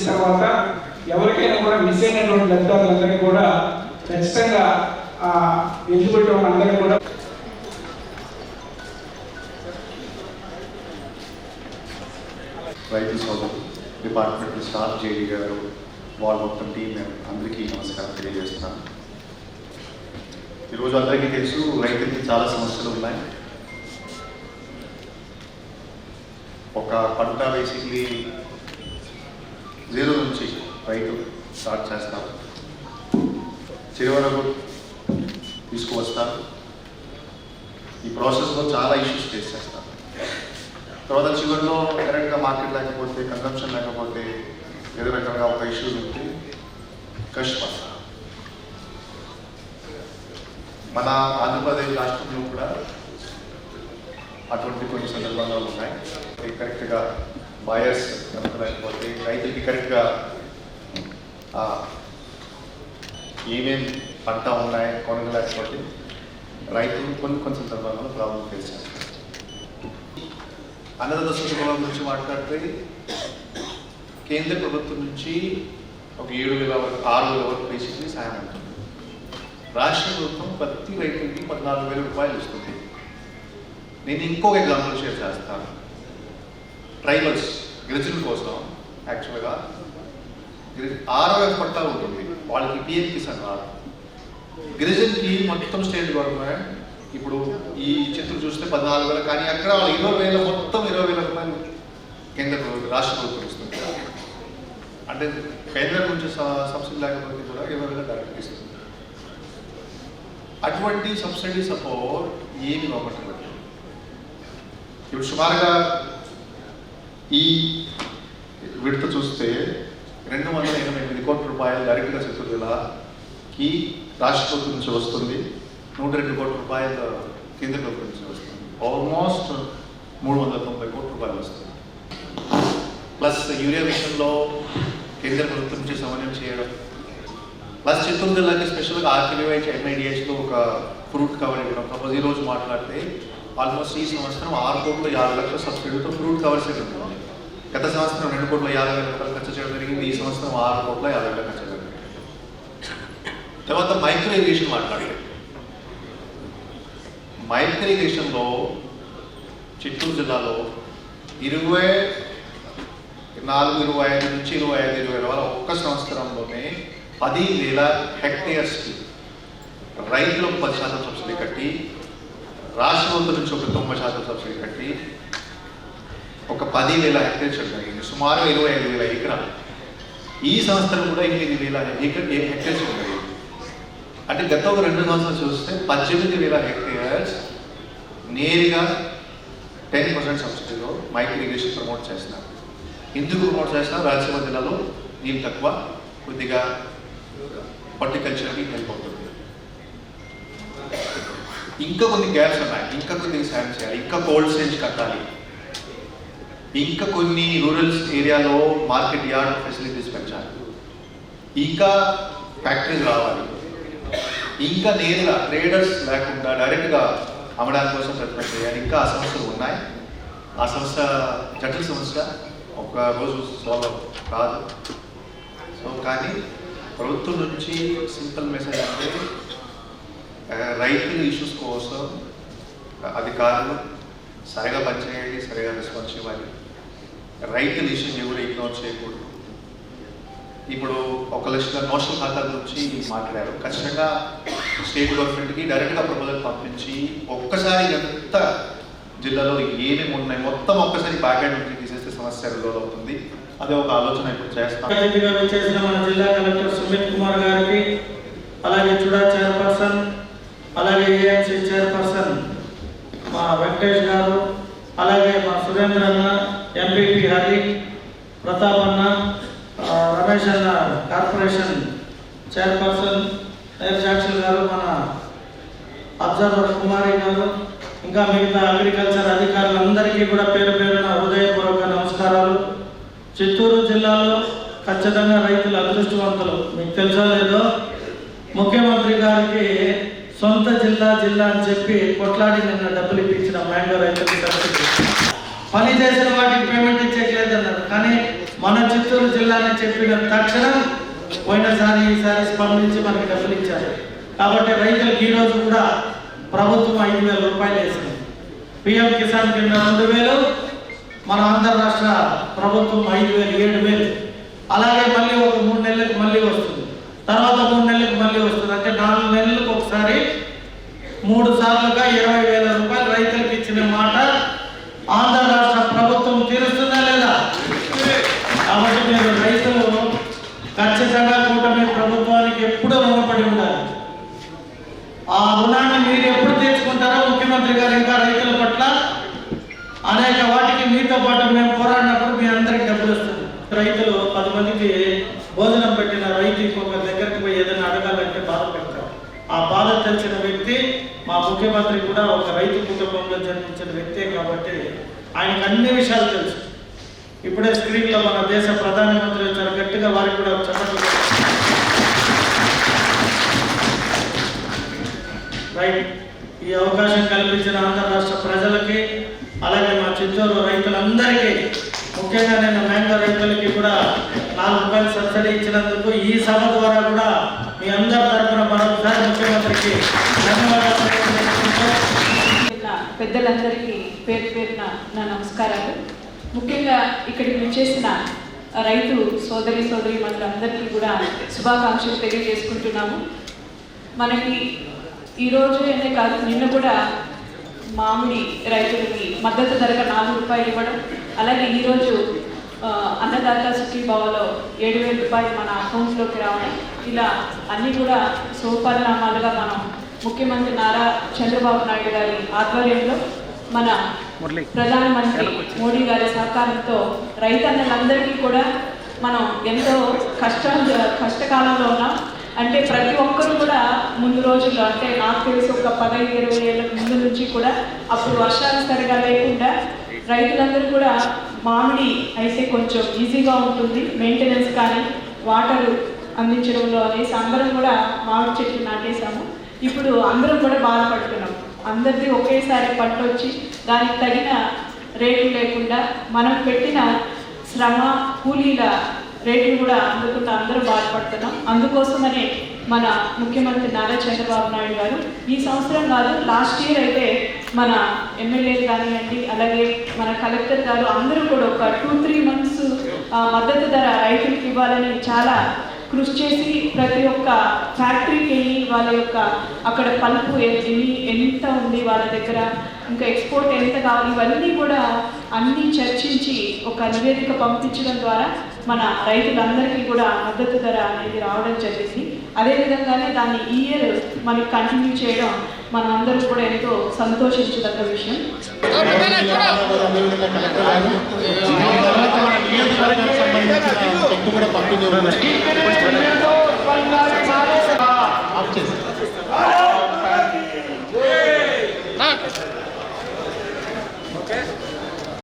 తర్వాత ఎవరికైనా కూడా మిస్ అయినటువంటి లబ్ధిదారులందరికీ కూడా ఖచ్చితంగా ఎలిజిబిలిటీ వాళ్ళందరికీ కూడా రైతు సోదరు డిపార్ట్మెంట్ స్టాఫ్ జేడీ గారు వాళ్ళ మొత్తం టీం అందరికీ నమస్కారం తెలియజేస్తున్నాను. ఈరోజు అందరికీ తెలుసు రైతులకి చాలా సమస్యలు ఉన్నాయి. ఒక పంట బేసిక్లీ జీరో నుంచి రైతు స్టార్ట్ చేస్తారు, చివరి వరకు తీసుకువస్తారు. ఈ ప్రాసెస్లో చాలా ఇష్యూస్ ఫేస్ చేస్తారు. తర్వాత చివరిలో కరెక్ట్గా మార్కెట్ లేకపోతే, కన్సంప్షన్ లేకపోతే, ఏదో రకంగా ఒక ఇష్యూస్ ఉంటే కష్టపడతారు. మన ఆంధ్రప్రదేశ్ రాష్ట్రంలో కూడా అటువంటి కొన్ని సందర్భాలు ఉన్నాయి. కరెక్ట్గా బయర్స్ కనుక్కలేకపోతే, రైతులకి కరెక్ట్గా ఏమేమి పంట ఉన్నాయి కొనగలేకపోతే రైతులు కొన్ని సందర్భాల్లో ప్రాబ్లం ఫేస్ చేస్తారు. అన్నదాత సుఖీభవ గురించి మాట్లాడితే కేంద్ర ప్రభుత్వం నుంచి ఒక 7,000 వరకు 6,000 వరకు బేసిక్లీ సాయం ఉంటుంది. రాష్ట్ర ప్రభుత్వం ప్రతి రైతులకి 14,000 రూపాయలు ఇస్తుంది. నేను ఇంకొక ఎగ్జాంపుల్ షేర్ చేస్తాను. ట్రైబల్స్ గిరిజనుల కోసం యాక్చువల్గా ROF పట్టా ఉంటుంది, వాళ్ళకి PM కిసాన్ రాదు. గిరిజన్కి మొత్తం స్టేట్ గవర్నమెంట్ ఇప్పుడు ఈ చిత్రం చూస్తే 14,000, కానీ అక్కడ 20,000 మొత్తం 20,000 రూపాయలు కేంద్ర ప్రభుత్వం రాష్ట్ర ప్రభుత్వం ఇస్తుంది. అంటే కేంద్రం నుంచి సబ్సిడీ లేకపోతే కూడా 20,000 డైరెక్ట్ ఇస్తుంది. అటువంటి సబ్సిడీ సపోర్ట్ ఏమి గవర్నమెంట్ పెట్టదు. ఇప్పుడు సుమారుగా ఈ విడత చూస్తే 288 కోట్ల రూపాయలు డైరెక్ట్గా చిత్తూరు జిల్లాకి రాష్ట్ర ప్రభుత్వం నుంచి వస్తుంది. 102 కోట్ల రూపాయలు కేంద్ర ప్రభుత్వం నుంచి వస్తుంది. ఆల్మోస్ట్ 390 కోట్ల రూపాయలు వస్తుంది. ప్లస్ యూరియా విషయంలో కేంద్ర ప్రభుత్వం నుంచి సమన్వయం చేయడం, ప్లస్ చిత్తూరు జిల్లాకి స్పెషల్గా RKVH MIDHలో ఒక ఫ్రూట్ కవర్ ఇవ్వడం. సపోజ్ ఈరోజు మాట్లాడితే ఆల్మోస్ట్ ఈ సంవత్సరం 6,50,00,000 సబ్సిడీతో ఫ్రూట్ కవర్స్ ఉంటుంది. గత సంవత్సరం 2,50,00,000 ఖర్చు చేయడం జరిగింది. ఈ సంవత్సరం 6,50,00,000 ఖర్చు చేయడం జరిగింది. తర్వాత మైక్రో ఇరిగేషన్ మాట్లాడితే, మైక్రో ఇరిగేషన్లో చిత్తూరు జిల్లాలో 24,25 నుంచి 25,20 వరకు ఒక్క సంవత్సరంలోనే 10,000 హెక్టేర్స్కి రైతులకు 10% సబ్సిడీ కట్టి, రాష్ట్ర ప్రభుత్వం నుంచి ఒక 90% సబ్సిడీ కట్టి ఒక 10,000 హెక్టేర్స్ జరిగింది. సుమారు 25,000 ఎకరాలు. ఈ సంవత్సరం కూడా 8,000 హెక్టేర్స్ జరిగింది. అంటే గత ఒక 2 సంవత్సరాలు చూస్తే 18,000 హెక్టేర్స్ నేరుగా 10% సబ్సిడీలో మైక్రో ఇరిగేషన్ ప్రమోట్ చేస్తున్నారు. ఎందుకు ప్రమోట్ చేస్తున్నారు? రాయలసీమ జిల్లాలో నీళ్ళు తక్కువ, కొద్దిగా హార్టికల్చర్కి హెల్ప్ అవుతుంది. ఇంకా కొన్ని గ్యాప్స్ ఉన్నాయి, ఇంకా కొద్దిగా సాయం చేయాలి, ఇంకా కోల్డ్ స్టోరేజ్ కట్టాలి, ఇంకా కొన్ని రూరల్ ఏరియాలో మార్కెట్ యార్డ్ ఫెసిలిటీస్ పెంచాలి. ఇంకా ఫ్యాక్టరీస్ రావాలి, ఇంకా నేరుగా ట్రేడర్స్ లేకుండా డైరెక్ట్గా అమ్మడానికి కోసం ప్రయత్నం చేయాలి. ఇంకా ఆ సమస్యలు ఉన్నాయి. ఆ సమస్య జటిల సమస్య, ఒక రోజు సాల్వ్ కాదు. సో కానీ ప్రభుత్వం నుంచి సింపుల్ మెసేజ్ అంటే రైతుల ఇష్యూస్ కోసం అధికారులు సరిగా పనిచేయాలి, సరిగా రెస్పాన్స్ ఇవ్వాలి. రైతుల ఇష్యూస్ ఎవరు ఇగ్నోర్ చేయకూడదు. ఇప్పుడు 1 లక్షల నోషనల్ ఖాతా గురించి మాట్లాడారు. ఖచ్చితంగా స్టేట్ గవర్నమెంట్కి డైరెక్ట్గా ప్రపోజల్ పంపించి ఒక్కసారి ఎంత జిల్లాలో ఏమేమి ఉన్నాయి మొత్తం ఒక్కసారి బ్యాక్ఎండ్ నుంచి తీసేస్తే సమస్య రిజాల్వ్ అవుతుంది. అదే ఒక ఆలోచన ఇప్పుడు చేస్తాం. చేసిన మన జిల్లా కలెక్టర్ సుమిత్ కుమార్ గారికి, అలాగే చుడా చైర్పర్సన్, అలాగే ఏఎంసీ చైర్పర్సన్ మా వెంకటేష్ గారు, అలాగే మా సురేంద్ర అన్న, ఎంపీపీ హరి, ప్రతాప్ అన్న, రమేష్ అన్న కార్పొరేషన్ చైర్పర్సన్, సాక్షులు గారు, మన అబ్జర్వర్ కుమారి గారు, ఇంకా మిగతా అగ్రికల్చర్ అధికారులందరికీ కూడా పేరు పేరున హృదయపూర్వక నమస్కారాలు. చిత్తూరు జిల్లాలో ఖచ్చితంగా రైతులు అదృష్టవంతులు. మీకు తెలుసో లేదో, ముఖ్యమంత్రి గారికి సొంత జిల్లా అని చెప్పి కొట్లాడి నిన్న డబ్బులు ఇప్పించిన మ్యాంగో రైతులకి పని చేసిన వాటికి పేమెంట్ ఇచ్చేయలేదన్నారు. కానీ మన చిత్తూరు జిల్లాని చెప్పిన తక్షణం పోయినసారి ఈసారి స్పందించి మనకి డబ్బులు ఇచ్చారు. కాబట్టి రైతులకు ఈరోజు కూడా ప్రభుత్వం 5,000 రూపాయలు వేసింది. పిఎం కిసాన్ కింద 2,000, మన ఆంధ్ర రాష్ట్ర ప్రభుత్వం 5,000, 7,000. అలాగే మళ్ళీ ఒక 3 నెలలకు మళ్ళీ వస్తుంది, తర్వాత 3 నెలలకు మళ్ళీ వస్తుంది. అంటే 4 నెలలకు ఒకసారి 3 సార్లుగా 20,000 రూపాయలు రైతులకు ఇచ్చిన మాట ఆంధ్ర రాష్ట్ర ప్రభుత్వం తీరుస్తుందా లేదా? కాబట్టి మీరు రైతులు ఖచ్చితంగా కూటమి ప్రభుత్వానికి ఎప్పుడూ రుణపడి ఉండాలి. ఆ రుణాన్ని మీరు ఎప్పుడు తీర్చుకుంటారో ముఖ్యమంత్రి గారు ఇంకా రైతుల పట్ల అనేక వాటికి మీతో పాటు మేము పోరాడినప్పుడు మీ అందరికి డబ్బులు వస్తుంది. రైతులు 10 మందికి భోజనం పెట్టిన రైతు ఇంకొక దగ్గరికి పోయి ఏదైనా అడగాలంటే బాధపడతారు. ఆ బాధ తెలిసిన వ్యక్తి మా ముఖ్యమంత్రి కూడా ఒక రైతు కుటుంబంలో జన్మించిన వ్యక్తే. కాబట్టి ఆయనకు అన్ని విషయాలు తెలుసు. ఇప్పుడే స్క్రీన్లో మన దేశ ప్రధానమంత్రి వచ్చారు, గట్టిగా వారికి కూడా చెప్పండి. రైట్, ఈ అవకాశం కల్పించిన ఆంధ్ర రాష్ట్ర ప్రజలకి, అలాగే మా చిత్తూరు రైతులందరికీ, ముఖ్యంగా నేను మ్యాంగో రైతులకి కూడా 4 రూపాయలు సబ్సిడీ ఇచ్చినందుకు ఈ సభ ద్వారా కూడా మీ అందరి తరఫున మరొకసారి ముఖ్యమంత్రికి ధన్యవాదాలు. పెద్దలందరికీ పేరు పేరున నా నమస్కారాలు. ముఖ్యంగా ఇక్కడికి వచ్చేసిన రైతు సోదరి మనులందరికీ కూడా శుభాకాంక్షలు తెలియజేసుకుంటున్నాము. మనకి ఈరోజు అనే కాదు, నిన్న కూడా మామిడి రైతులకి మద్దతు ధరగా 4 రూపాయలు ఇవ్వడం, అలాగే ఈరోజు అన్నదాత సుఖీభావలో 7,000 రూపాయలు మన అకౌంట్లోకి రావడం, ఇలా అన్నీ కూడా సోపరిణామాలుగా మనం ముఖ్యమంత్రి నారా చంద్రబాబు నాయుడు గారి ఆధ్వర్యంలో మన ప్రధానమంత్రి మోడీ గారి సహకారంతో రైతన్నలందరికీ కూడా మనం ఎంతో కష్టకాలంలో ఉన్నాం. అంటే ప్రతి ఒక్కరు కూడా ముందు రోజుల్లో, అంటే నాకు తెలిసి ఒక 15-20 ఏళ్ళ ముందు నుంచి కూడా అప్పుడు వర్షాలు సరిగా లేకుండా రైతులందరూ కూడా మామిడి అయితే కొంచెం ఈజీగా ఉంటుంది మెయింటెనెన్స్ కానీ వాటర్ అందించడంలో అనేసి అందరం కూడా మామిడి చెట్లు నాటేసాము. ఇప్పుడు అందరం కూడా బాధపడుతున్నాం. అందరిది ఒకేసారి పంట వచ్చి దానికి తగిన రేట్లు లేకుండా మనం పెట్టిన శ్రమ కూలీల రేట్లు కూడా అందుకుండా అందరూ బాధపడుతున్నాం. అందుకోసమనే మన ముఖ్యమంత్రి నారా చంద్రబాబు నాయుడు గారు ఈ సంవత్సరం కాదు, లాస్ట్ ఇయర్ అయితే మన ఎమ్మెల్యేలు కానివ్వండి, అలాగే మన కలెక్టర్ గారు అందరూ కూడా ఒక 2-3 మంత్స్ మద్దతు ధర రైతులకు ఇవ్వాలని చాలా కృషి చేసి ప్రతి ఒక్క ఫ్యాక్టరీకి వెళ్ళి వాళ్ళ యొక్క అక్కడ పల్పు ఎంత ఉంది వాళ్ళ దగ్గర, ఇంకా ఎక్స్పోర్ట్ ఎంత కావాలి, ఇవన్నీ కూడా అన్నీ చర్చించి ఒక నివేదిక పంపించడం ద్వారా మన రైతులందరికీ కూడా మద్దతు ధర అనేది రావడం జరిగింది. అదేవిధంగానే దాన్ని ఈ ఇయర్ మనకి కంటిన్యూ చేయడం మనం అందరూ కూడా ఎంతో సంతోషించదగ్గ విషయం. సంబంధించిన